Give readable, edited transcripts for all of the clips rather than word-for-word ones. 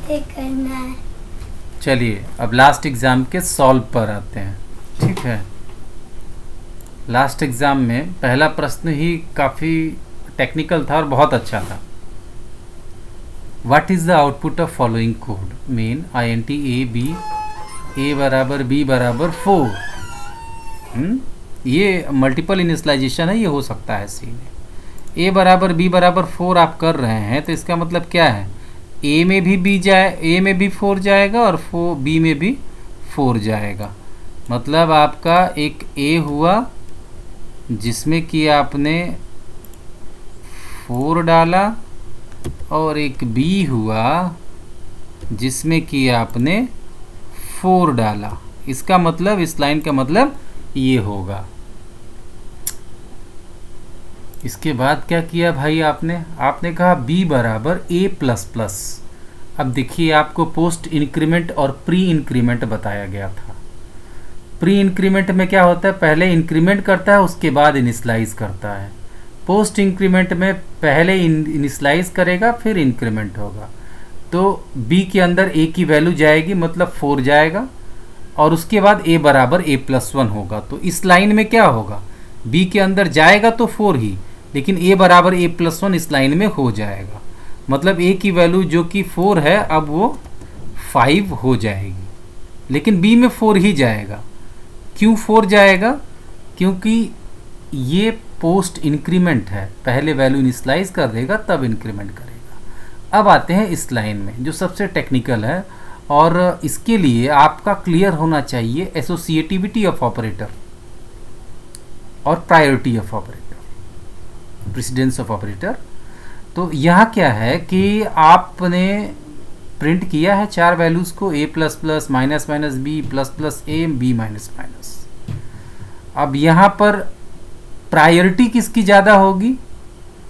करना है। चलिए अब लास्ट एग्ज़ाम के सॉल्व पर आते हैं। ठीक है, लास्ट एग्ज़ाम में पहला प्रश्न ही काफ़ी टेक्निकल था और बहुत अच्छा था। What is the output of following code? Main INT A बराबर B बराबर 4। ये मल्टीपल इनिशलाइजेशन है, ये हो सकता है सी में। A बराबर B बराबर 4 आप कर रहे हैं तो इसका मतलब क्या है? A में भी A में भी 4 जाएगा और B में भी 4 जाएगा। मतलब आपका एक A हुआ जिसमें कि आपने 4 डाला और एक B हुआ जिसमें कि आपने 4 डाला। इसका मतलब, इस लाइन का मतलब ये होगा। इसके बाद क्या किया भाई आपने कहा B बराबर A प्लस प्लस। अब देखिए आपको पोस्ट इंक्रीमेंट और प्री इंक्रीमेंट बताया गया था। प्री इंक्रीमेंट में क्या होता है? पहले इंक्रीमेंट करता है उसके बाद इनिशलाइज करता है। पोस्ट इंक्रीमेंट में पहले इनिशलाइज करेगा फिर इंक्रीमेंट होगा। तो B के अंदर A की वैल्यू जाएगी, मतलब 4 जाएगा और उसके बाद A बराबर A प्लस 1 होगा। तो इस लाइन में क्या होगा? B के अंदर जाएगा तो 4 ही, लेकिन A बराबर A प्लस 1 इस लाइन में हो जाएगा। मतलब A की वैल्यू जो कि 4 है अब वो 5 हो जाएगी, लेकिन B में 4 ही जाएगा। क्यों 4 जाएगा? क्योंकि ये पोस्ट इंक्रीमेंट है, पहले वैल्यू इनिशलाइज कर देगा तब इंक्रीमेंट करेगा। अब आते हैं इस लाइन में जो सबसे टेक्निकल है, और इसके लिए आपका क्लियर होना चाहिए एसोसिएटिविटी ऑफ ऑपरेटर और priority of operator, precedence of operator. तो यहाँ क्या है कि आपने प्रिंट किया है 4 वैल्यूज़ को, A plus plus minus minus B plus plus A B minus minus. अब यहाँ पर प्रायोरिटी किसकी ज़्यादा होगी?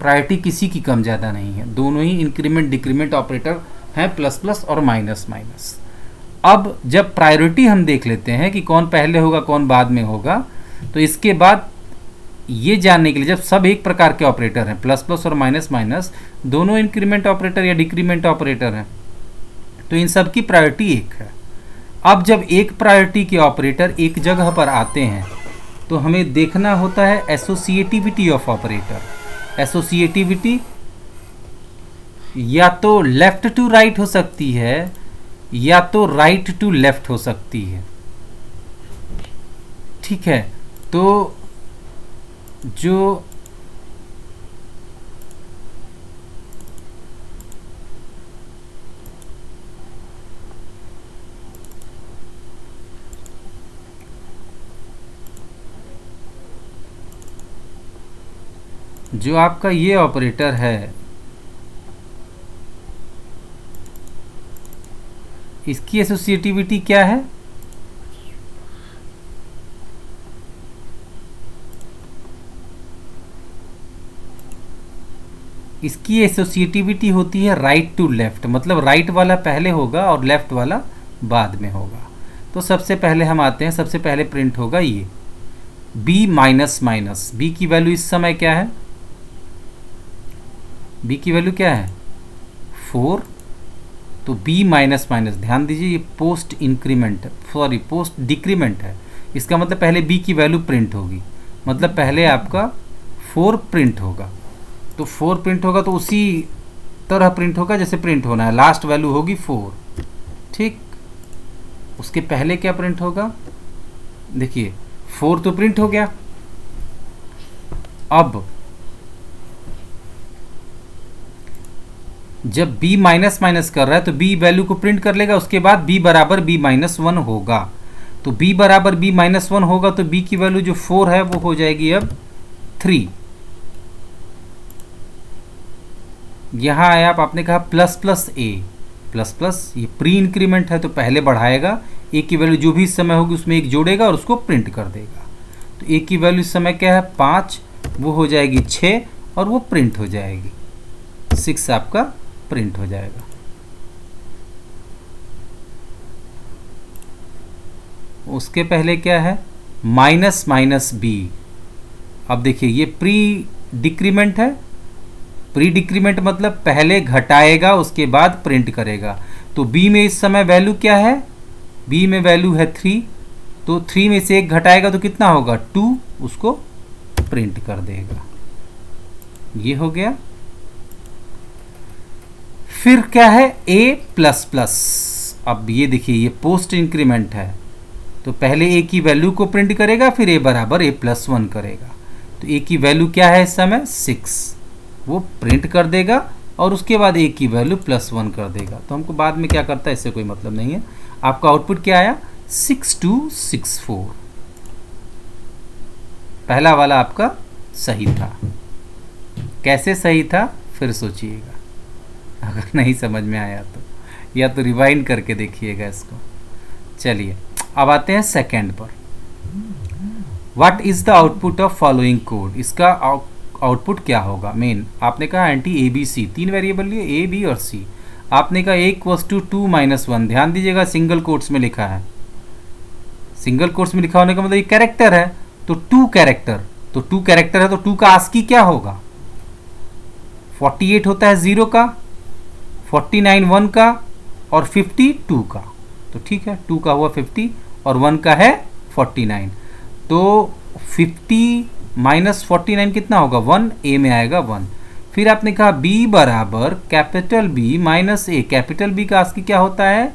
प्रायोरिटी किसी की कम ज़्यादा नहीं है, दोनों ही इंक्रीमेंट डिक्रीमेंट ऑपरेटर हैं, प्लस प्लस और माइनस माइनस। अब जब प्रायोरिटी हम देख लेते हैं कि कौन पहले होगा कौन बाद में होगा, तो इसके बाद ये जानने के लिए, जब सब एक प्रकार के ऑपरेटर हैं, प्लस प्लस और माइनस माइनस दोनों इंक्रीमेंट ऑपरेटर या डिक्रीमेंट ऑपरेटर हैं, तो इन सब की प्रायोरिटी एक है। अब जब एक प्रायोरिटी के ऑपरेटर एक जगह पर आते हैं तो हमें देखना होता है एसोसिएटिविटी ऑफ ऑपरेटर। एसोसिएटिविटी या तो लेफ्ट टू राइट हो सकती है या तो राइट टू लेफ्ट हो सकती है। ठीक है, तो जो आपका ये ऑपरेटर है, इसकी एसोसिएटिविटी क्या है? इसकी एसोसिएटिविटी होती है राइट टू लेफ्ट, मतलब राइट वाला पहले होगा और लेफ्ट वाला बाद में होगा। तो सबसे पहले हम आते हैं, सबसे पहले प्रिंट होगा ये B माइनस माइनस। B की वैल्यू इस समय क्या है? B की वैल्यू क्या है? 4। तो B माइनस माइनस, ध्यान दीजिए ये post increment, sorry post decrement है। इसका मतलब पहले B की वैल्यू प्रिंट होगी, मतलब पहले आपका 4 प्रिंट होगा। तो 4 प्रिंट होगा तो उसी तरह प्रिंट होगा जैसे प्रिंट होना है, लास्ट वैल्यू होगी 4। ठीक, उसके पहले क्या प्रिंट होगा? देखिए 4 तो प्रिंट हो गया। अब जब B माइनस माइनस कर रहा है तो B वैल्यू को प्रिंट कर लेगा, उसके बाद B बराबर B माइनस 1 होगा। तो B बराबर B माइनस 1 होगा तो B की वैल्यू जो 4 है वो हो जाएगी अब 3। यहाँ आया आपने कहा plus plus A plus plus, ये प्री इंक्रीमेंट है तो पहले बढ़ाएगा, A की वैल्यू जो भी इस समय होगी उसमें 1 जोड़ेगा और उसको प्रिंट कर देगा। तो A की वैल्यू इस समय क्या है? 5, वो हो जाएगी 6 और वो प्रिंट हो जाएगी 6, आपका प्रिंट हो जाएगा। उसके पहले क्या है? Minus minus B। अब देखिए ये प्री डिक्रीमेंट है, प्री डिक्रीमेंट मतलब पहले घटाएगा उसके बाद प्रिंट करेगा। तो बी में इस समय वैल्यू क्या है, बी में वैल्यू है 3, तो 3 में से 1 घटाएगा तो कितना होगा 2, उसको प्रिंट कर देगा। ये हो गया। फिर क्या है a प्लस प्लस। अब ये देखिए ये पोस्ट इंक्रीमेंट है, तो पहले a की वैल्यू को प्रिंट करेगा, फिर a बराबर a प्लस 1 करेगा। तो a की वैल्यू क्या है इस समय 6, वो प्रिंट कर देगा और उसके बाद a की वैल्यू +1 कर देगा। तो हमको बाद में क्या करता है इससे कोई मतलब नहीं है। आपका आउटपुट क्या आया 6264। पहला वाला आपका सही था। कैसे सही था फिर सोचिएगा, अगर नहीं समझ में आया तो, या तो रिवाइंड करके देखिएगा इसको। चलिए अब आते हैं सेकंड पर। What is the output of following code. इसका आउटपुट क्या होगा। मेन आपने कहा int A B C, 3 variable लिए ए बी और सी। आपने कहा a = 2 - 1। ध्यान दीजिएगा सिंगल कोट्स में लिखा है, सिंगल कोट्स में लिखा होने का मतलब ये कैरेक्टर है, तो 2 कैरेक्टर, तो 2 कैरेक्टर है तो 2 का आस्की क्या होगा 48 होता है 0 का, 49 1 का और 50 2 का। तो ठीक है 2 का हुआ 50 और 1 का है 49। तो 50 - 49 कितना होगा 1, a में आएगा 1। फिर आपने कहा b बराबर capital B - a। Capital B का आस्की क्या होता है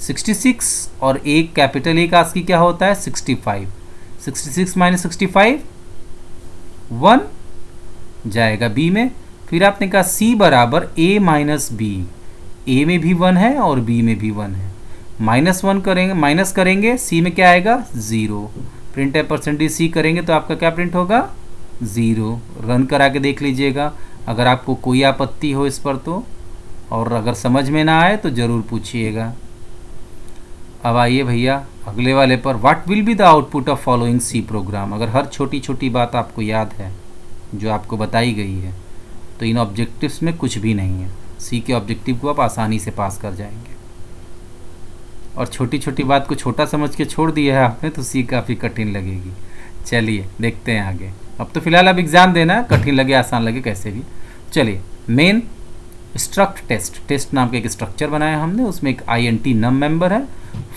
66 और a कैपिटल A का आस्की क्या होता है 65। 66 - 65 1 जाएगा b में। फिर आपने कहा c बराबर a - b। a में भी 1 है और b में भी 1 है, -1 करेंगे, माइनस करेंगे, c में क्या आएगा 0। प्रिंट है %c करेंगे तो आपका क्या प्रिंट होगा 0। रन करा के देख लीजिएगा अगर आपको कोई आपत्ति हो इस पर तो, और अगर समझ में ना आए तो ज़रूर पूछिएगा। अब आइए भैया अगले वाले पर। What will be the output of following C program. अगर हर छोटी छोटी बात आपको याद है जो आपको बताई गई है तो इन ऑब्जेक्टिव्स में कुछ भी नहीं है। सी के ऑब्जेक्टिव को आप आसानी से पास कर जाएंगे, और छोटी छोटी बात को छोटा समझ के छोड़ दिया है आपने तो सी काफ़ी कठिन लगेगी। चलिए देखते हैं आगे। अब तो फिलहाल अब एग्ज़ाम देना, कठिन लगे आसान लगे कैसे भी। चलिए मेन स्ट्रक्ट टेस्ट, टेस्ट नाम का एक स्ट्रक्चर बनाया हमने, उसमें एक INT नम मेंबर है,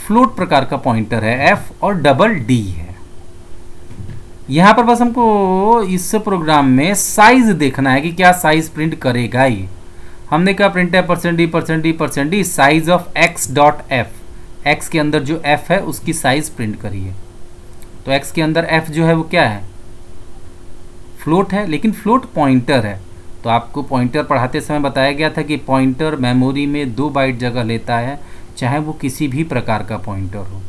फ्लोट प्रकार का पॉइंटर है f और डबल d है। यहाँ पर बस हमको इस प्रोग्राम में साइज देखना है कि क्या साइज प्रिंट करेगा ही। हमने कहा प्रिंट है %d size of x.f। x के अंदर जो f है उसकी साइज प्रिंट करिए। तो x के अंदर f जो है वो क्या है फ्लोट है, लेकिन फ्लोट पॉइंटर है। तो आपको पॉइंटर पढ़ाते समय बताया गया था कि पॉइंटर मेमोरी में 2 बाइट जगह लेता है, चाहे वो किसी भी प्रकार का पॉइंटर हो।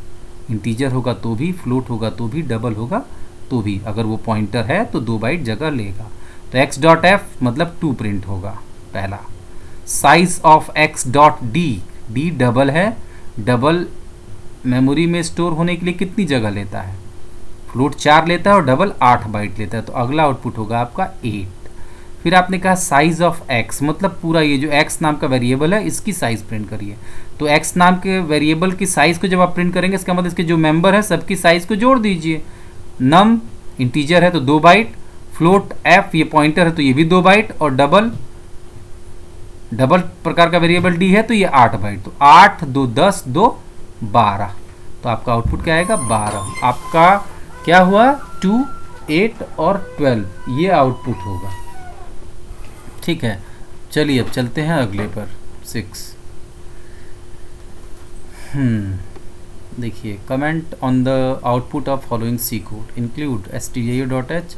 इंटीजर होगा तो भी, फ्लोट होगा तो भी, डबल होगा तो भी, अगर वो पॉइंटर है तो 2 बाइट जगह लेगा। तो x.f मतलब 2 प्रिंट होगा पहला। Size of x.d, d double है, डबल मेमोरी में स्टोर होने के लिए कितनी जगह लेता है फ्लोट 4 लेता है और डबल 8 बाइट लेता है, तो अगला आउटपुट होगा आपका 8। फिर आपने कहा साइज ऑफ x मतलब पूरा ये जो x नाम का वेरिएबल है इसकी साइज प्रिंट करिए। तो x नाम के वेरिएबल की साइज को जब आप प्रिंट करेंगे इसका मतलब इसके जो मेंबर है सबकी साइज को जोड़ दीजिए। नम इंटीजर है तो 2 बाइट, फ्लोट f ये पॉइंटर है तो ये भी 2 बाइट, और डबल प्रकार का वेरिएबल d है तो ये 8 बाइट। तो 8 2 10 2 12, तो आपका आउटपुट क्या आएगा 12। आपका क्या हुआ 2 8 और 12, ये आउटपुट होगा। ठीक है चलिए अब चलते हैं अगले पर 6। देखिए comment on the output of following C code include stdio.h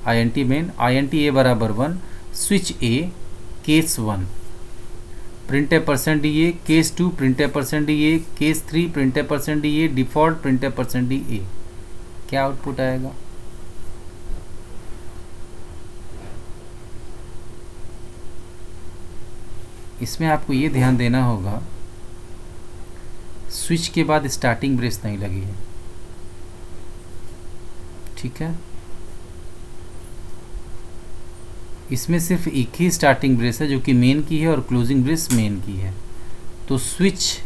INT main INT a बराबर 1 स्विच a केस 1 प्रिंट है %da केस 2 प्रिंट है %da केस 3 प्रिंट है %da डिफॉल्ट प्रिंट है %da। क्या आउटपुट आएगा इसमें आपको ये ध्यान देना होगा स्विच के बाद स्टार्टिंग ब्रेस नहीं लगी है। ठीक है इसमें सिर्फ एक ही स्टार्टिंग ब्रेस है जो कि मेन की है और क्लोजिंग ब्रेस मेन की है। तो स्विच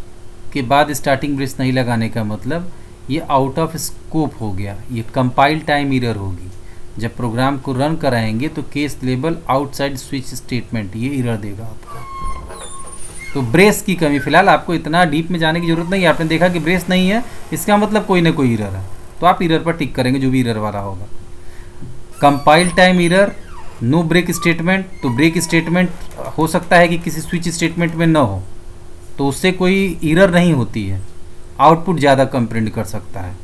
के बाद स्टार्टिंग ब्रेस नहीं लगाने का मतलब ये आउट ऑफ स्कोप हो गया, ये कंपाइल टाइम एरर होगी। जब प्रोग्राम को रन कराएंगे तो case label outside switch statement ये एरर देगा आपको। तो ब्रेस की कमी, फिलहाल आपको इतना डीप में जाने की जरूरत नहीं है। आपने देखा कि ब्रेस नहीं है, इसका मतलब कोई ना कोई इरर है, तो आप इरर पर टिक करेंगे जो भी इरर वाला होगा। Compile time error, no break statement, तो ब्रेक स्टेटमेंट हो सकता है कि किसी स्विच स्टेटमेंट में ना हो, तो उससे कोई इरर नहीं होती है, आउटपुट ज़्यादा कम प्रिंट कर सकता है।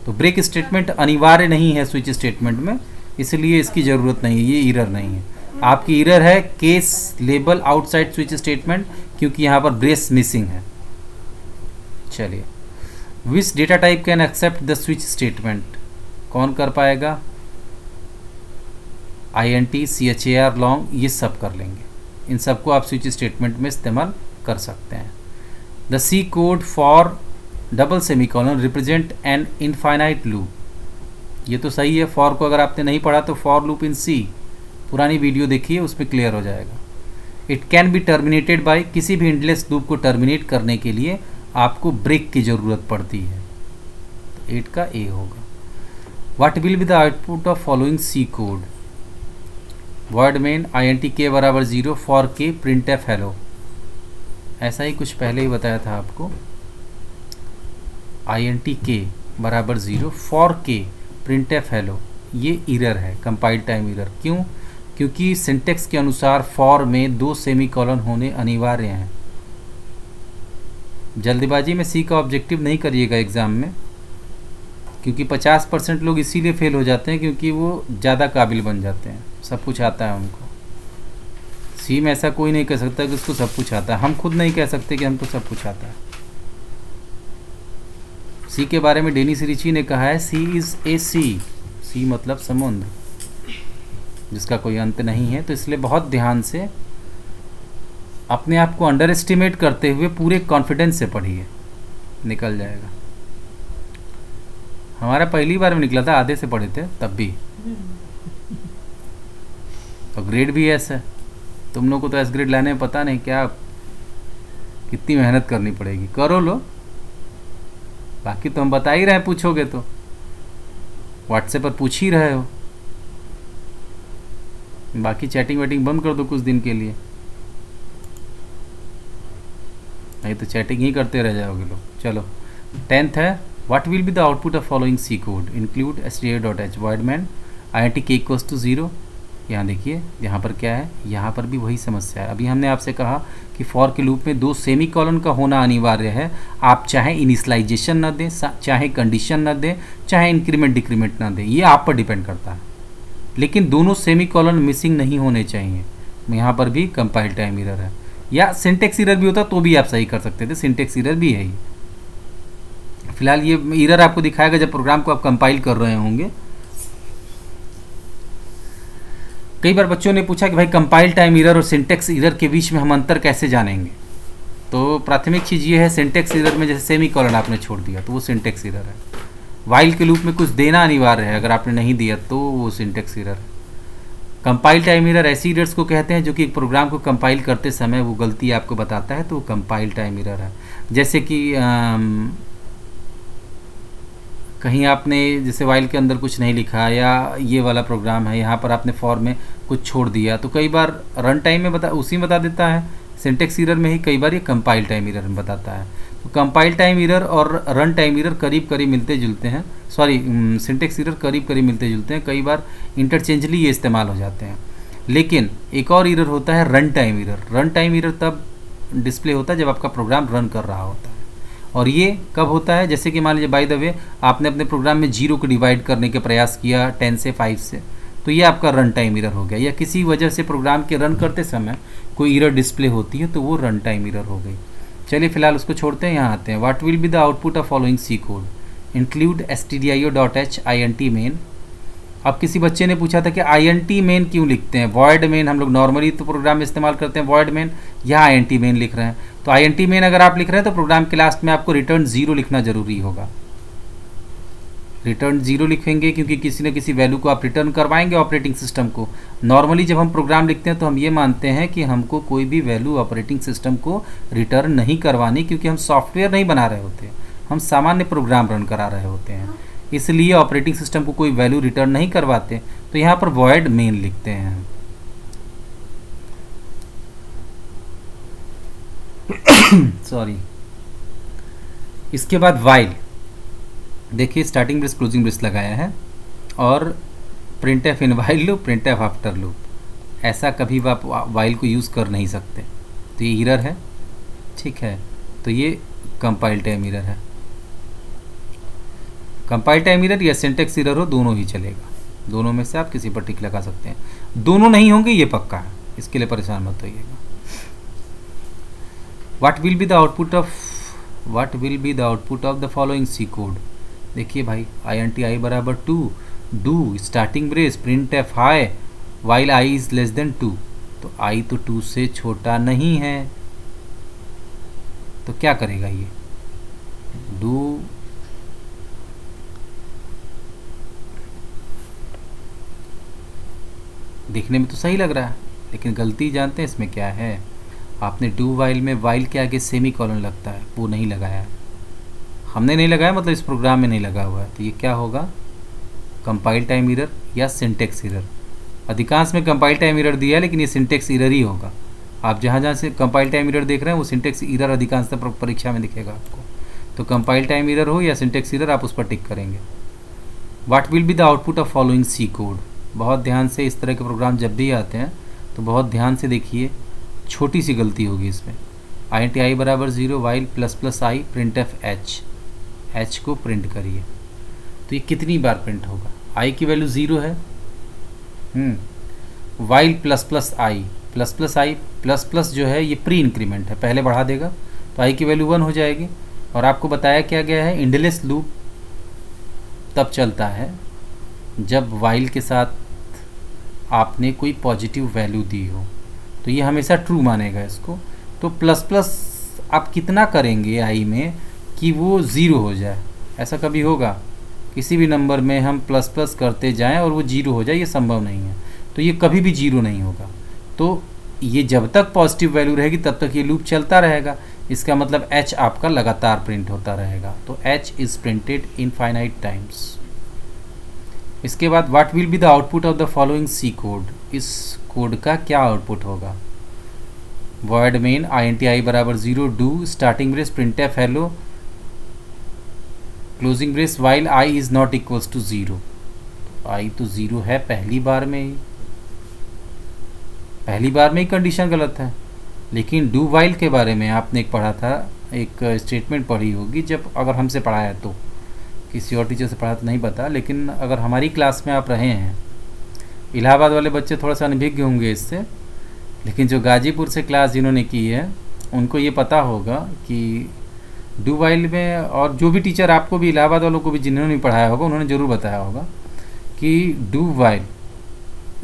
तो ब्रेक स्टेटमेंट अनिवार्य नहीं है स्विच स्टेटमेंट में, इसलिए इसकी ज़रूरत नहीं है, ये इरर नहीं है। आपकी इरर है case label outside switch statement, क्योंकि यहाँ पर ब्रेस मिसिंग है। चलिए, which data type can accept the switch statement, कौन कर पाएगा? INT, CHAR लॉन्ग, ये सब कर लेंगे। इन सबको आप स्विच स्टेटमेंट में इस्तेमाल कर सकते हैं। The C code for double semicolon represent an infinite loop, ये तो सही है। फॉर को अगर आपने नहीं पढ़ा तो फॉर लूप इन C, पुरानी वीडियो देखिए, उसमें क्लियर हो जाएगा। It can be terminated bye, किसी भी एंडलेस लूप को टर्मिनेट करने के लिए आपको ब्रेक की ज़रूरत पड़ती है, तो 8 का A होगा। What will be the output of following C code? Word main INT k बराबर 0, for k print f hello, ऐसा ही कुछ पहले ही बताया था आपको। INT k बराबर 0, for k print f hello, ये इरर है, कंपाइल टाइम इरर। क्यों? क्योंकि सिंटेक्स के अनुसार फॉर में 2 सेमीकोलन होने अनिवार्य हैं। जल्दबाजी में C का ऑब्जेक्टिव नहीं करिएगा एग्ज़ाम में, क्योंकि 50% लोग इसीलिए फेल हो जाते हैं क्योंकि वो ज़्यादा काबिल बन जाते हैं, सब कुछ आता है उनको। C में ऐसा कोई नहीं कह सकता कि उसको सब कुछ आता है, हम खुद नहीं कह सकते कि हमको सब कुछ आता है। C के बारे में डेनिस रिची ने कहा है, C इज़ ए सी मतलब समुद्र जिसका कोई अंत नहीं है। तो इसलिए बहुत ध्यान से, अपने आप को अंडर एस्टिमेट करते हुए पूरे कॉन्फिडेंस से पढ़िए, निकल जाएगा। हमारा पहली बार में निकला था, आधे से पढ़े थे तब भी, और ग्रेड भी ऐसा है। तुम लोग को तो एस ग्रेड लाने में पता नहीं क्या कितनी मेहनत करनी पड़ेगी, करो लो। बाकी तो हम बता ही रहे हैं, पूछोगे तो व्हाट्सएप पर पूछ ही रहे हो। बाकी चैटिंग वेटिंग बंद कर दो कुछ दिन के लिए, नहीं तो चैटिंग ही करते रह जाओगे लोग। चलो, 10th है, what will be the output of following C code, include stdio.h voidman INT k equals to 0। यहाँ देखिए, यहाँ पर क्या है, यहाँ पर भी वही समस्या है। अभी हमने आपसे कहा कि फॉर के लूप में 2 सेमीकोलन का होना अनिवार्य है। आप चाहे इनिशलाइजेशन न दें, चाहे कंडीशन न दें, चाहे इंक्रीमेंट डिक्रीमेंट न दें, ये आप पर डिपेंड करता है, लेकिन दोनों सेमीकोलन मिसिंग नहीं होने चाहिए। यहाँ पर भी कंपाइल टाइम इरर है, या सिंटेक्स इरर भी होता तो भी आप सही कर सकते थे, सिंटेक्स इरर भी है ही। फिलहाल ये इरर आपको दिखाएगा जब प्रोग्राम को आप कंपाइल कर रहे होंगे। कई बार बच्चों ने पूछा कि भाई कंपाइल टाइम इरर और सिंटेक्स इरर के बीच में हम अंतर कैसे जानेंगे? तो प्राथमिक चीज़ ये है, सिंटेक्स इरर में जैसे सेमीकोलन आपने छोड़ दिया तो वो सिंटेक्स इरर है। वाइल के लूप में कुछ देना अनिवार्य है, अगर आपने नहीं दिया तो वो सिंटेक्स इरर है। कंपाइल टाइम इरर ऐसी इरर्स को कहते हैं जो कि एक प्रोग्राम को कंपाइल करते समय वो गलती आपको बताता है, तो वो कंपाइल टाइम इरर है। जैसे कि कहीं आपने जैसे वाइल के अंदर कुछ नहीं लिखा, या ये वाला प्रोग्राम है, यहाँ पर आपने फॉर में कुछ छोड़ दिया, तो कई बार रन टाइम में उसी में बता देता है, सिंटेक्स इरर में ही कई बार ये कंपाइल टाइम इरर में बताता है। तो कंपाइल टाइम इरर और रन टाइम इरर करीब करीब मिलते जुलते हैं, सॉरी सिंटेक्स इरर करीब करीब मिलते जुलते हैं, कई बार इंटरचेंजली ये इस्तेमाल हो जाते हैं। लेकिन एक और इरर होता है run time error. Run time error तब डिस्प्ले होता है जब आपका प्रोग्राम रन कर रहा होता है, और ये कब होता है? जैसे कि मान लीजिए बाय द वे आपने अपने प्रोग्राम में 0 को डिवाइड करने के प्रयास किया 10 से 5 से, तो ये आपका रन टाइम इरर हो गया। या किसी वजह से प्रोग्राम के रन करते समय कोई इरर डिस्प्ले होती है तो वो रन टाइम इरर हो गई। चलिए फिलहाल उसको छोड़ते हैं, यहाँ आते हैं। What will be the output of following C code, include stdio.h INT main. अब किसी बच्चे ने पूछा था कि INT मेन क्यों लिखते हैं, वॉइड मेन हम लोग नॉर्मली तो प्रोग्राम में इस्तेमाल करते हैं वॉइड मेन, यहाँ INT मेन लिख रहे हैं। तो INT मेन अगर आप लिख रहे हैं तो प्रोग्राम के लास्ट में आपको रिटर्न 0 लिखना जरूरी होगा। रिटर्न 0 लिखेंगे क्योंकि किसी न किसी वैल्यू को आप रिटर्न करवाएंगे ऑपरेटिंग सिस्टम को। नॉर्मली जब हम प्रोग्राम लिखते हैं तो हम ये मानते हैं कि हमको कोई भी वैल्यू ऑपरेटिंग सिस्टम को रिटर्न नहीं करवानी, क्योंकि हम सॉफ्टवेयर नहीं बना रहे होते, हम सामान्य प्रोग्राम रन करा रहे होते हैं, इसलिए ऑपरेटिंग सिस्टम को कोई वैल्यू रिटर्न नहीं करवाते। तो यहाँ पर वॉइड मेन लिखते हैं। सॉरी। इसके बाद वाइल, देखिए स्टार्टिंग ब्रेस क्लोजिंग ब्रेस लगाया है और print F in while loop, print F after loop, ऐसा कभी भी आप वाइल को यूज़ कर नहीं सकते, तो ये एरर है। ठीक है, तो ये कंपाइल टाइम एरर है। कंपाइल टाइम एरर या सिंटेक्स एरर हो, दोनों ही चलेगा, दोनों में से आप किसी पर टिक लगा सकते हैं। दोनों नहीं होंगे ये पक्का है, इसके लिए परेशान मत होइएगा। What will be the output of the following C code. देखिए भाई, INT बराबर 2, do starting brace print F hi while i is less than 2, तो आई तो 2 से छोटा नहीं है, तो क्या करेगा ये, डू देखने में तो सही लग रहा है, लेकिन गलती जानते हैं इसमें क्या है, आपने डू वाइल में वाइल के आगे सेमी कॉलन लगता है, वो नहीं लगाया है, हमने नहीं लगाया, मतलब इस प्रोग्राम में नहीं लगा हुआ है, तो ये क्या होगा, कंपाइल टाइम एरर या सिंटेक्स एरर। अधिकांश में कंपाइल टाइम एरर दिया है, लेकिन ये सिंटेक्स एरर ही होगा। आप जहाँ जहाँ से कंपाइल टाइम एरर देख रहे हैं वो सिंटेक्स एरर अधिकांशतः परीक्षा में दिखेगा आपको, तो कंपाइल टाइम एरर हो या सिंटेक्स एरर आप उस पर टिक करेंगे। What will be the output of following C code. बहुत ध्यान से, इस तरह के प्रोग्राम जब भी आते हैं तो बहुत ध्यान से देखिए, छोटी सी गलती होगी इसमें। INT बराबर 0 वाइल प्लस प्लस आई प्रिंट एफ एच को प्रिंट करिए, तो ये कितनी बार प्रिंट होगा, आई की वैल्यू 0 है, वाइल प्लस प्लस आई प्लस प्लस जो है ये प्री इंक्रीमेंट है, पहले बढ़ा देगा तो आई की वैल्यू 1 हो जाएगी। और आपको बताया क्या गया है, इंडलेस लूप तब चलता है जब वाइल के साथ आपने कोई पॉजिटिव वैल्यू दी हो, तो ये हमेशा ट्रू मानेगा इसको। तो प्लस प्लस आप कितना करेंगे आई में कि वो 0 हो जाए, ऐसा कभी होगा, किसी भी नंबर में हम प्लस प्लस करते जाएं और वो 0 हो जाए, ये संभव नहीं है, तो ये कभी भी 0 नहीं होगा। तो ये जब तक पॉजिटिव वैल्यू रहेगी तब तक ये लूप चलता रहेगा, इसका मतलब H आपका लगातार प्रिंट होता रहेगा, तो H is printed infinite times. इसके बाद what will be the output of the following C code, इस कोड का क्या आउटपुट होगा, वॉइड मेन INT बराबर 0 do starting brace print f hello closing brace while I is not equals to 0, I तो 0 है पहली बार में ही कंडीशन गलत है। लेकिन डू वाइल के बारे में आपने एक पढ़ा था, एक स्टेटमेंट पढ़ी होगी, जब अगर हमसे पढ़ा है तो, किसी और टीचर से पढ़ा तो नहीं पता, लेकिन अगर हमारी क्लास में आप रहे हैं, इलाहाबाद वाले बच्चे थोड़ा सा अनभिज्ञ होंगे इससे, लेकिन जो गाजीपुर से क्लास जिन्होंने की है उनको ये पता होगा कि डू वाइल में, और जो भी टीचर आपको भी, इलाहाबाद वालों को भी जिन्होंने पढ़ाया होगा उन्होंने ज़रूर बताया होगा कि do while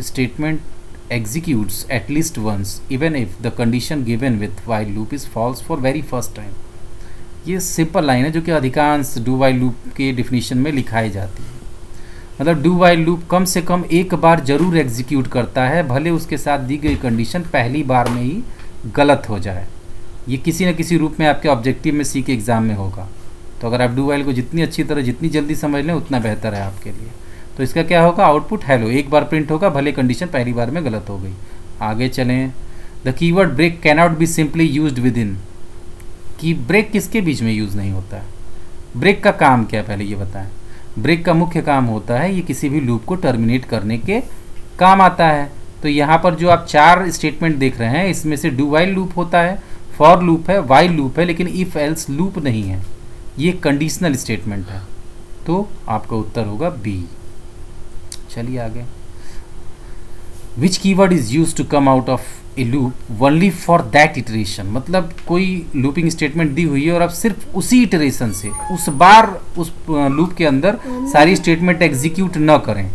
statement executes at least once even if the condition given with while loop is false for very first time। ये सिंपल लाइन है जो कि अधिकांश डू वाइल लूप के डिफिनीशन में लिखाई जाती है। मतलब डू वाइल लूप कम से कम एक बार जरूर एग्जीक्यूट करता है, भले उसके साथ दी गई कंडीशन पहली बार में ही गलत हो जाए। ये किसी न किसी रूप में आपके ऑब्जेक्टिव में सी के एग्ज़ाम में होगा, तो अगर आप डू वाइल को जितनी अच्छी तरह जितनी जल्दी समझ लें उतना बेहतर है आपके लिए। तो इसका क्या होगा, आउटपुट हेलो, एक बार प्रिंट होगा भले कंडीशन पहली बार में गलत हो गई। आगे चलें, the keyword break cannot be simply used within, कि ब्रेक किसके बीच में यूज़ नहीं होता है, ब्रेक का काम क्या है पहले ये बताएं। ब्रेक का मुख्य काम होता है ये किसी भी लूप को टर्मिनेट करने के काम आता है। तो यहाँ पर जो आप 4 स्टेटमेंट देख रहे हैं इसमें से डू वाइल लूप होता है, फॉर लूप है, वाइल लूप है, लेकिन इफ एल्स लूप नहीं है, ये कंडीशनल स्टेटमेंट है। तो आपका उत्तर होगा बी। चलिए आगे, which keyword is use to come out of a loop only for that iteration. मतलब कोई लूपिंग स्टेटमेंट दी हुई है और आप सिर्फ उसी इटरेशन से उस बार उस लूप के अंदर सारी स्टेटमेंट एग्जीक्यूट न करें,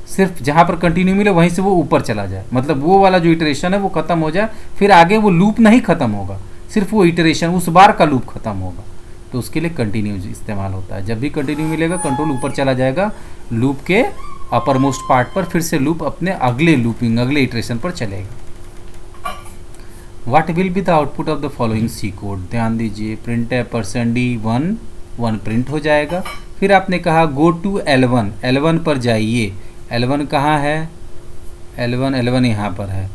सिर्फ जहां पर कंटिन्यू मिले वहीं से वो ऊपर चला जाए, मतलब वो वाला जो इटरेशन है वो खत्म हो जाए, फिर आगे वो लूप नहीं खत्म होगा, सिर्फ वो इटरेशन उस बार का लूप खत्म होगा, तो उसके लिए कंटिन्यू इस्तेमाल होता है। जब भी कंटिन्यू मिलेगा कंट्रोल ऊपर चला जाएगा लूप के अपर मोस्ट पार्ट पर, फिर से लूप अपने अगले इटरेशन पर चलेगा। What will be the output of the following C code. ध्यान दीजिए, प्रिंट है %d1 1 प्रिंट हो जाएगा। फिर आपने कहा गो टू L1 पर जाइए। L1 कहाँ है, L1 यहाँ पर है,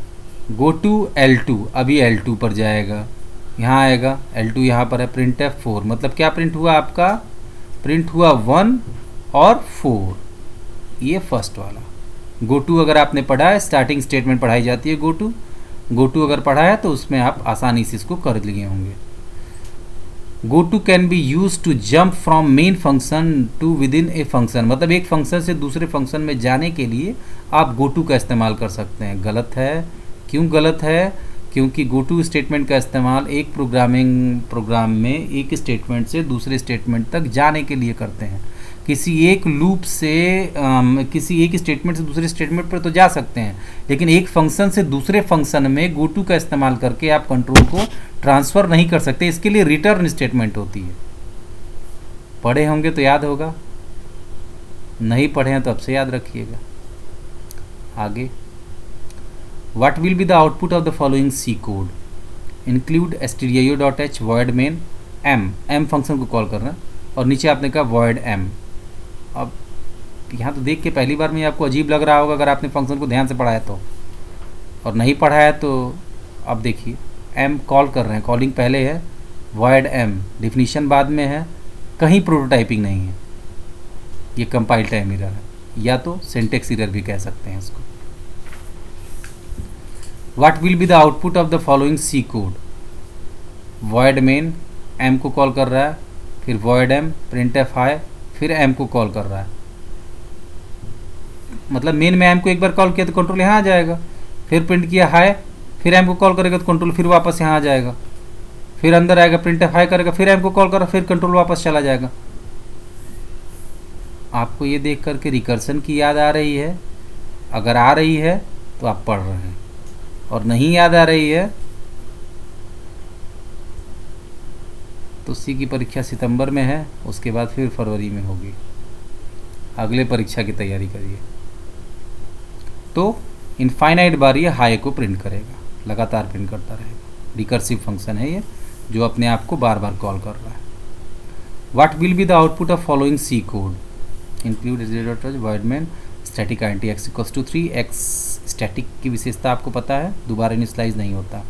गो टू L2, अभी L2 पर जाएगा, यहाँ आएगा L2 यहाँ पर है, प्रिंट है 4, मतलब क्या प्रिंट हुआ आपका, प्रिंट हुआ 1 और 4, ये फर्स्ट वाला। गो टू अगर आपने पढ़ा है, स्टार्टिंग स्टेटमेंट पढ़ाई जाती है गो टू अगर पढ़ा है तो उसमें आप आसानी से इसको कर लिए होंगे। Go to can be use to jump from main function to within a function, मतलब एक फंक्शन से दूसरे फंक्शन में जाने के लिए आप गो टू का इस्तेमाल कर सकते हैं। गलत है, क्यों गलत है, क्योंकि गो टू स्टेटमेंट का इस्तेमाल एक प्रोग्राम में एक स्टेटमेंट से दूसरे स्टेटमेंट तक जाने के लिए करते हैं। किसी एक लूप से किसी एक स्टेटमेंट से दूसरे स्टेटमेंट पर तो जा सकते हैं, लेकिन एक फंक्शन से दूसरे फंक्शन में गो टू का इस्तेमाल करके आप कंट्रोल को ट्रांसफ़र नहीं कर सकते। इसके लिए रिटर्न स्टेटमेंट होती है। पढ़े होंगे तो याद होगा, नहीं पढ़े हैं तो अब से याद रखिएगा। आगे, what will be the output of the following C code, include stdio.h void main m function को कॉल करना, और नीचे आपने कहा void m। अब यहाँ तो देख के पहली बार में आपको अजीब लग रहा होगा अगर आपने फंक्शन को ध्यान से पढ़ा है तो, और नहीं पढ़ा है तो अब देखिए m कॉल कर रहे हैं, कॉलिंग पहले है, void m डिफिनीशन बाद में है, कहीं प्रोटोटाइपिंग नहीं है, ये कंपाइल टाइम एरर है, या तो सिंटेक्स एरर भी कह सकते हैं इसको। What will be the output of the following C code, void main m को कॉल कर रहा है, फिर void m printf hi, फिर m को कॉल कर रहा है, मतलब मेन में m को एक बार कॉल किया तो कंट्रोल यहाँ आ जाएगा, फिर प्रिंट किया हाई, फिर m को कॉल करेगा तो कंट्रोल फिर वापस यहाँ आ जाएगा, फिर अंदर आएगा printf hi करेगा, फिर m को कॉल करेगा, फिर कंट्रोल वापस चला जाएगा। आपको ये देख करके रिकर्सन की याद आ रही है? अगर आ रही है तो आप पढ़ रहे हैं, और नहीं याद आ रही है तो सी की परीक्षा सितंबर में है, उसके बाद फिर फरवरी में होगी। अगले परीक्षा की तैयारी करिए। तो इनफाइनाइट बार ये हाई को प्रिंट करेगा, लगातार प्रिंट करता रहेगा। रिकर्सिव फंक्शन है ये, जो अपने आप को बार बार कॉल कर रहा है। What will be the output of following C code, include void main static int x equals to 3, x static की विशेषता आपको पता है, दोबारा इनिशियलाइज नहीं होता।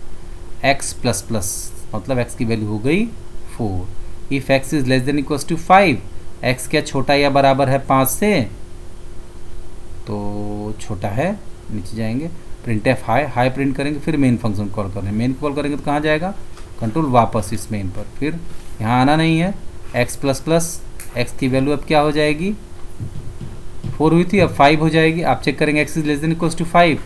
x प्लस प्लस मतलब x की वैल्यू हो गई 4। If x is less than equals to 5, x क्या छोटा या बराबर है 5 से, तो छोटा है, नीचे जाएंगे, printf हाई प्रिंट करेंगे, फिर मेन फंक्शन कॉल करेंगे, मेन कॉल करेंगे तो कहाँ जाएगा, कंट्रोल वापस इस मेन पर, फिर यहाँ आना नहीं है, x प्लस प्लस x की वैल्यू अब क्या हो जाएगी, 4 हुई थी अब 5 हो जाएगी। आप चेक करेंगे x is less than equals to 5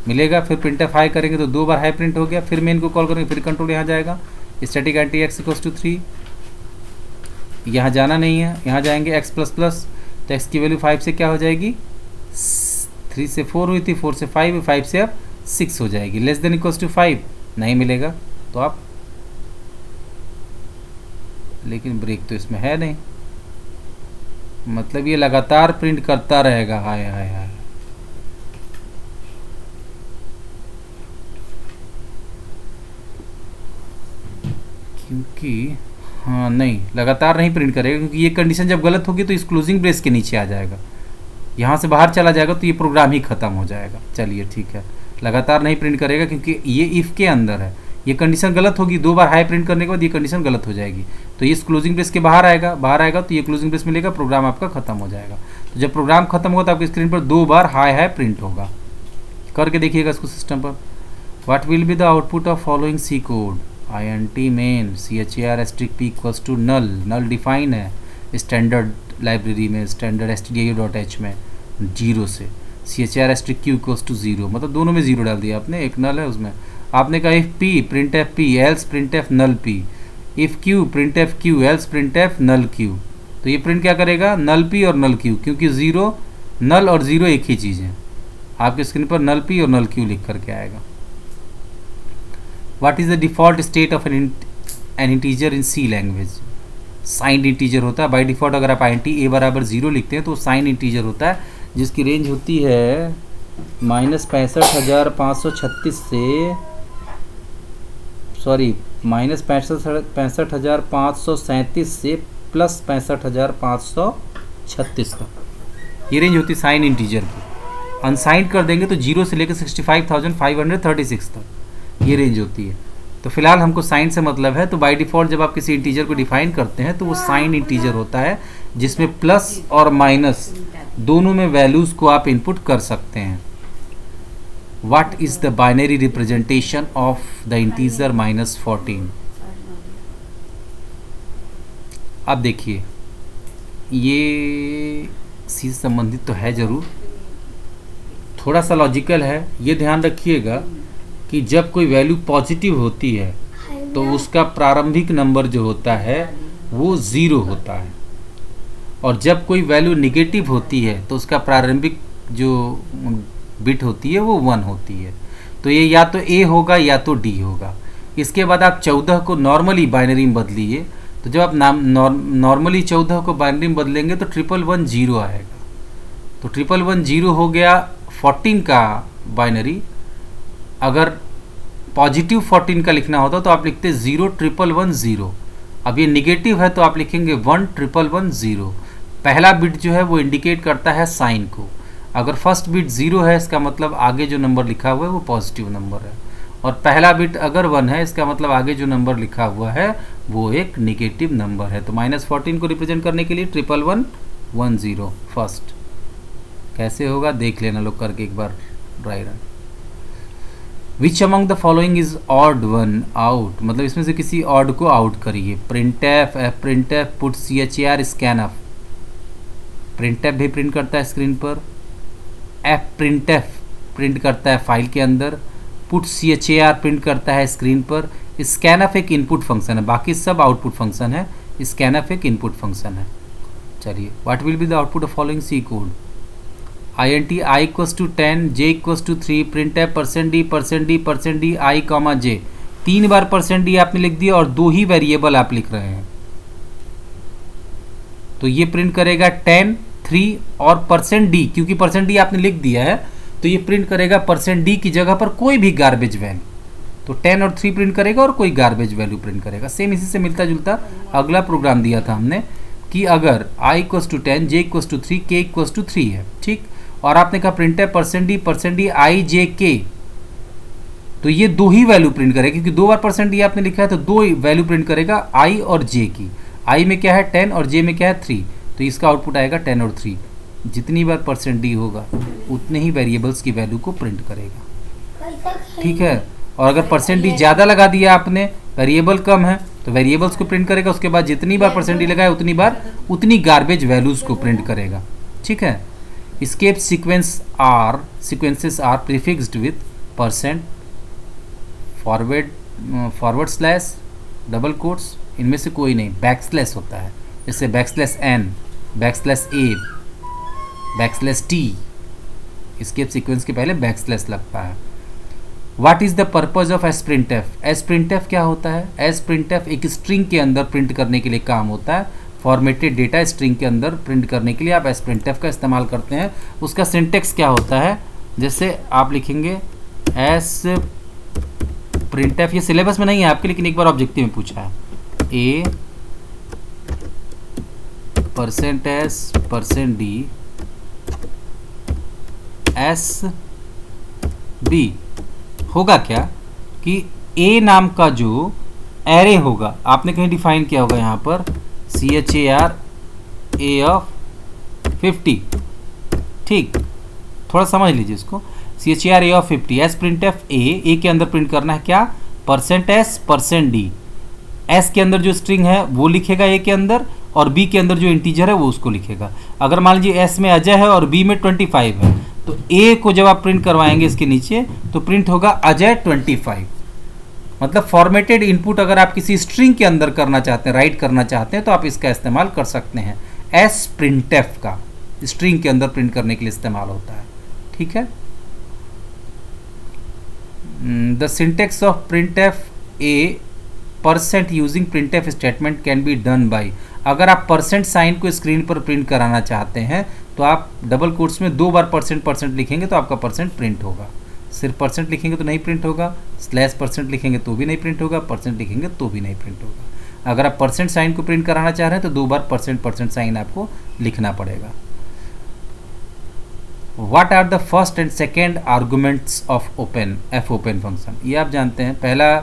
मिलेगा, फिर printf हाई करेंगे तो 2 बार हाई प्रिंट हो गया, फिर मेन को कॉल करेंगे, फिर कंट्रोल यहाँ जाएगा, static int x equals to 3, यहाँ जाना नहीं है, यहाँ जाएंगे x प्लस प्लस, तो x की वैल्यू 5 से क्या हो जाएगी, 3 से 4 हुई थी, 4 से 5, 5 से अब 6 हो जाएगी। लेस देन इक्वल्स टू 5 नहीं मिलेगा तो आप, लेकिन ब्रेक तो इसमें है नहीं, मतलब ये लगातार प्रिंट करता रहेगा हाय हाय हाय। क्योंकि हाँ नहीं, लगातार नहीं प्रिंट करेगा, क्योंकि ये कंडीशन जब गलत होगी तो इस क्लोजिंग ब्रेस के नीचे आ जाएगा, यहाँ से बाहर चला जाएगा तो ये प्रोग्राम ही ख़त्म हो जाएगा। चलिए ठीक है, लगातार नहीं प्रिंट करेगा क्योंकि ये इफ़ के अंदर है, ये कंडीशन गलत होगी, 2 बार हाई प्रिंट करने के बाद ये कंडीशन गलत हो जाएगी, तो ये इस क्लोजिंग ब्रेस के बाहर आएगा तो ये क्लोजिंग ब्रेस मिलेगा, प्रोग्राम आपका खत्म हो जाएगा। तो जब प्रोग्राम खत्म होगा तो आपकी स्क्रीन पर 2 बार हाई प्रिंट होगा। करके देखिएगा इसको सिस्टम पर। What will be the output of following C code, int main char p equals to null define है स्टैंडर्ड लाइब्रेरी में, स्टैंडर्ड stdio.h में 0 से, char q इक्वल्स टू 0, मतलब दोनों में 0 डाल दिया आपने, एक नल है उसमें। आपने कहा if p printf p else printf null p, if q printf q else printf null q, तो ये प्रिंट क्या करेगा, null p और null q, क्योंकि 0 null और 0 एक ही चीज़ है। आपके स्क्रीन पर null p और null q लिख करके आएगा। What is the default state of an integer in C language, signed integer होता है बाय डिफ़ॉल्ट। अगर आप int a बराबर 0 लिखते हैं तो साइन इंटीजर होता है, जिसकी रेंज होती है -65,536 से -65,537 से +65,536 तक, ये रेंज होती है साइन इंटीजर की। अनसाइंड कर देंगे तो 0 से लेकर 65,536 तक ये रेंज होती है। तो फिलहाल हमको साइन से मतलब है, तो बाय डिफ़ॉल्ट जब आप किसी इंटीजर को डिफाइन करते हैं तो वो साइन इंटीजर होता है, जिसमें प्लस और माइनस दोनों में वैल्यूज़ को आप इनपुट कर सकते हैं। What is the binary representation of the integer -14? अब देखिए, ये सी संबंधित तो है ज़रूर, थोड़ा सा लॉजिकल है। ये ध्यान रखिएगा कि जब कोई वैल्यू पॉजिटिव होती है तो उसका प्रारंभिक नंबर जो होता है वो 0 होता है, और जब कोई वैल्यू निगेटिव होती है तो उसका प्रारंभिक जो बिट होती है वो 1 होती है। तो ये या तो A होगा या तो D होगा। इसके बाद आप 14 को नॉर्मली बाइनरी में बदलिए, तो जब आप नॉर्मली 14 को बाइनरी में बदलेंगे तो 1110 आएगा। तो 1110 हो गया 14 का बाइनरी। अगर पॉजिटिव 14 का लिखना होता तो आप लिखते 01110। अब ये निगेटिव है तो आप लिखेंगे 1110। पहला बिट जो है वो इंडिकेट करता है साइन को। अगर फर्स्ट बिट 0 है इसका मतलब आगे जो नंबर लिखा हुआ है वो पॉजिटिव नंबर है, और पहला बिट अगर 1 है इसका मतलब आगे जो नंबर लिखा हुआ है वो एक निगेटिव नंबर है। तो -14 को रिप्रेजेंट करने के लिए 1110 फर्स्ट। कैसे होगा देख लेना लोग करके एक बार dry run. Which among the following is odd one out, मतलब इसमें से किसी ऑड को आउट करिए। Printf, printf put CHAR scanf, printf भी प्रिंट करता है स्क्रीन पर, प्रिंटफ प्रिंट करता है फाइल के अंदर, पुट CHAR प्रिंट करता है स्क्रीन पर, स्कैनफ एक इनपुट फंक्शन है, बाकी सब आउटपुट फंक्शन है, स्कैनफ एक इनपुट फंक्शन है। चलिए, what will be the output of following C code? int I = 10, j = 3, printf %d % i, j। 3 bar %d आपने लिख दिया और 2 ही वेरिएबल आप लिख रहे हैं, तो ये प्रिंट करेगा 10, 3 और %d, क्योंकि %d आपने लिख दिया है तो ये प्रिंट करेगा %d की जगह पर कोई भी गार्बेज वैल्यू। तो 10 और 3 प्रिंट करेगा और कोई गार्बेज वैल्यू प्रिंट करेगा। सेम इसी से मिलता जुलता अगला प्रोग्राम दिया था हमने कि अगर I = 10, j = 3, k = 3 है, ठीक, और आपने कहा printf %d i, j, k, तो ये 2 ही वैल्यू प्रिंट करेगा, क्योंकि 2 बार %d आपने लिखा है तो 2 वैल्यू प्रिंट करेगा i और j की। i में क्या है 10 और j में क्या है 3, तो इसका आउटपुट आएगा 10 और 3। जितनी बार %d होगा उतने ही वेरिएबल्स की वैल्यू को प्रिंट करेगा, ठीक है। और अगर %d ज़्यादा लगा दिया आपने, वेरिएबल कम है तो वेरिएबल्स को प्रिंट करेगा, उसके बाद जितनी बार %d लगाए उतनी बार उतनी गार्बेज वैल्यूज़ को प्रिंट करेगा, ठीक है। Escape sequences are prefixed with %, forward slash, double quotes, इनमें से कोई नहीं, बैकस्लैश होता है, जैसे \n, \a, \t। escape sequence के पहले बैकस्लैश लगता है। What is the purpose of sprintf? sprintf क्या होता है? sprintf एक स्ट्रिंग के अंदर प्रिंट करने के लिए काम होता है। फॉर्मेटेड डेटा स्ट्रिंग के अंदर प्रिंट करने के लिए आप sprintf का इस्तेमाल करते हैं। उसका सिंटेक्स क्या होता है? जैसे आप लिखेंगे sprintf, ये सिलेबस में नहीं है आपके, लेकिन एक बार ऑब्जेक्टिव में पूछा है, a %s %d s b। होगा क्या कि a नाम का जो एरे होगा, आपने कहीं डिफाइन किया होगा यहाँ पर CHAR A of 50, ठीक, थोड़ा समझ लीजिए इसको। CHAR A of 50, sprintf a के अंदर प्रिंट करना है क्या, %s %d। s के अंदर जो स्ट्रिंग है वो लिखेगा a के अंदर, और b के अंदर जो इंटीजर है वो उसको लिखेगा। अगर मान लीजिए s में अजय है और b में 25 है, तो a को जब आप प्रिंट करवाएंगे इसके नीचे तो प्रिंट होगा अजय 25। मतलब फॉर्मेटेड इनपुट अगर आप किसी स्ट्रिंग के अंदर करना चाहते हैं, राइट करना चाहते हैं, तो आप इसका इस्तेमाल कर सकते हैं। sprintf का स्ट्रिंग के अंदर प्रिंट करने के लिए इस्तेमाल होता है, ठीक है। The syntax of printf a % using printf statement can be done by. अगर आप % साइन को स्क्रीन पर प्रिंट कराना चाहते हैं तो आप डबल कोट्स में 2 बार % लिखेंगे तो आपका % प्रिंट होगा। सिर्फ % लिखेंगे तो नहीं प्रिंट होगा, %% लिखेंगे तो भी नहीं प्रिंट होगा, % लिखेंगे तो भी नहीं प्रिंट होगा। अगर आप % साइन को प्रिंट कराना चाह रहे हैं तो 2 बार % साइन आपको लिखना पड़ेगा। What are the first and second arguments of open f open function, ये आप जानते हैं। पहला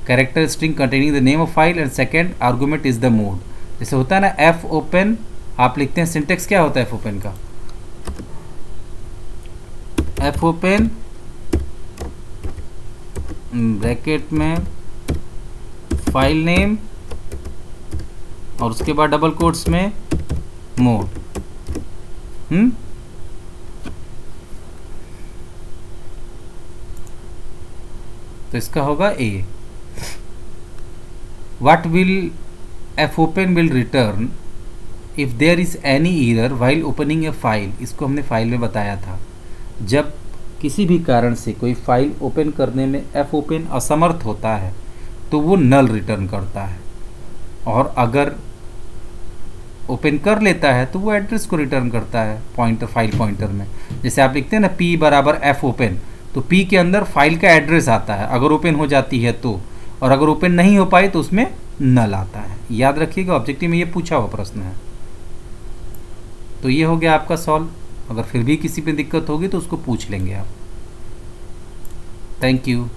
character string containing the name of file and second argument is the mode. जैसे होता है ना एफ ओपन, आप लिखते हैं सिंटेक्स क्या होता है एफ ओपन का, एफ ओपन ब्रैकेट में फाइल नेम और उसके बाद डबल कोट्स में मोड। तो इसका होगा A. What will fopen will return if there is any error while opening a file, इसको हमने फाइल में बताया था। जब किसी भी कारण से कोई फाइल ओपन करने में एफ ओपन असमर्थ होता है तो वो नल रिटर्न करता है, और अगर ओपन कर लेता है तो वो एड्रेस को रिटर्न करता है पॉइंटर, फाइल पॉइंटर में। जैसे आप लिखते हैं ना p बराबर एफ ओपन, तो p के अंदर फाइल का एड्रेस आता है अगर ओपन हो जाती है तो, और अगर ओपन नहीं हो पाई तो उसमें नल आता है। याद रखिएगा, ऑब्जेक्टिव में ये पूछा हुआ प्रश्न है। तो ये हो गया आपका सॉल्व। अगर फिर भी किसी पे दिक्कत होगी तो उसको पूछ लेंगे आप। Thank you.